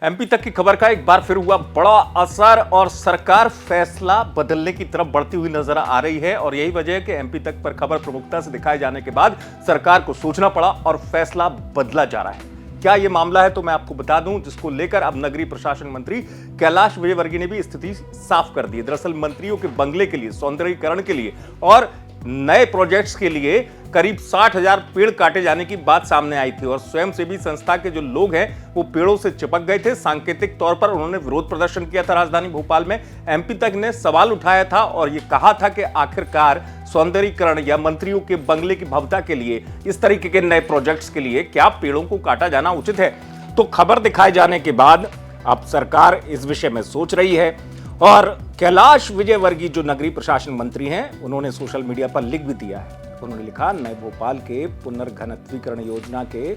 MP तक की खबर का एक बार फिर हुआ बड़ा असर और सरकार फैसला बदलने की तरफ बढ़ती हुई नजर आ रही है। और यही वजह है कि एमपी तक पर खबर प्रमुखता से दिखाए जाने के बाद सरकार को सोचना पड़ा और फैसला बदला जा रहा है। क्या यह मामला है तो मैं आपको बता दूं, जिसको लेकर अब नगरीय प्रशासन मंत्री कैलाश विजयवर्गीय ने भी स्थिति साफ कर दी। दरअसल मंत्रियों के बंगले के लिए, सौंदर्यीकरण के लिए और नए प्रोजेक्ट्स के लिए करीब 60,000 पेड़ काटे जाने की बात सामने आई थी और स्वयंसेवी संस्था के जो लोग हैं वो पेड़ों से चिपक गए थे। सांकेतिक तौर पर उन्होंने विरोध प्रदर्शन किया था राजधानी भोपाल में। एमपी तक ने सवाल उठाया था और ये कहा था कि आखिरकार सौंदर्यीकरण या मंत्रियों के बंगले की भव्यता के लिए, इस तरीके के नए प्रोजेक्ट्स के लिए क्या पेड़ों को काटा जाना उचित है। तो खबर दिखाए जाने के बाद अब सरकार इस विषय में सोच रही है और कैलाश विजयवर्गीय जो नगरीय प्रशासन मंत्री हैं, उन्होंने सोशल मीडिया पर लिख भी दिया है। उन्होंने लिखा, नए भोपाल के पुनर्घनत्वीकरण योजना के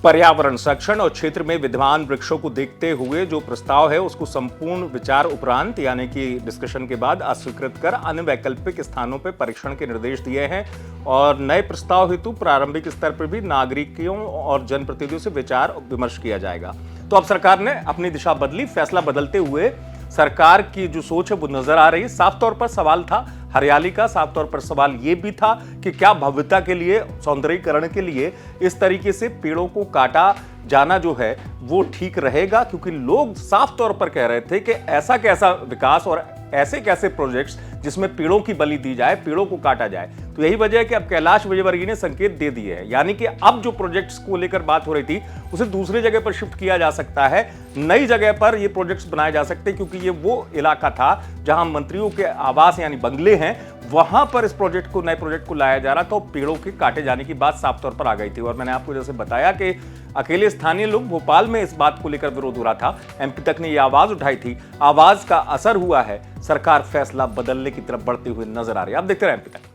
पर्यावरण संरक्षण और क्षेत्र में विद्यमान वृक्षों को देखते हुए जो प्रस्ताव है उसको संपूर्ण विचार उपरांत यानी कि डिस्कशन के बाद अस्वीकृत कर अन्य वैकल्पिक स्थानों पर परीक्षण के निर्देश दिए हैं और नए प्रस्ताव हेतु प्रारंभिक स्तर पर भी नागरिकों और जनप्रतिनिधियों से विचार विमर्श किया जाएगा। तो अब सरकार ने अपनी दिशा बदली। फैसला बदलते हुए सरकार की जो सोच है वो नजर आ रही है। साफ तौर पर सवाल था हरियाली का, साफ तौर पर सवाल ये भी था कि क्या भव्यता के लिए, सौंदर्यीकरण के लिए इस तरीके से पेड़ों को काटा जाना जो है वो ठीक रहेगा, क्योंकि लोग साफ तौर पर कह रहे थे कि ऐसा कैसा विकास और ऐसे कैसे प्रोजेक्ट्स जिसमें पेड़ों की बलि दी जाए, पेड़ों को काटा जाए। तो यही वजह है कि अब कैलाश विजयवर्गीय ने संकेत दे दिए हैं, यानी कि अब जो प्रोजेक्ट्स को लेकर बात हो रही थी उसे दूसरी जगह पर शिफ्ट किया जा सकता है, नई जगह पर ये प्रोजेक्ट्स बनाए जा सकते हैं, क्योंकि ये वो इलाका था जहां मंत्रियों के आवास यानी बंगले हैं, वहां पर इस प्रोजेक्ट को, नए प्रोजेक्ट को लाया जा रहा था। तो पेड़ों के काटे जाने की बात साफ तौर पर आ गई थी और मैंने आपको जैसे बताया कि अकेले स्थानीय लोग भोपाल में इस बात को लेकर विरोध हो रहा था। एमपी तक ने यह आवाज उठाई थी, आवाज का असर हुआ है, सरकार फैसला बदलने की तरफ बढ़ती हुई नजर आ रही है। आप देखते रहे एमपी तक।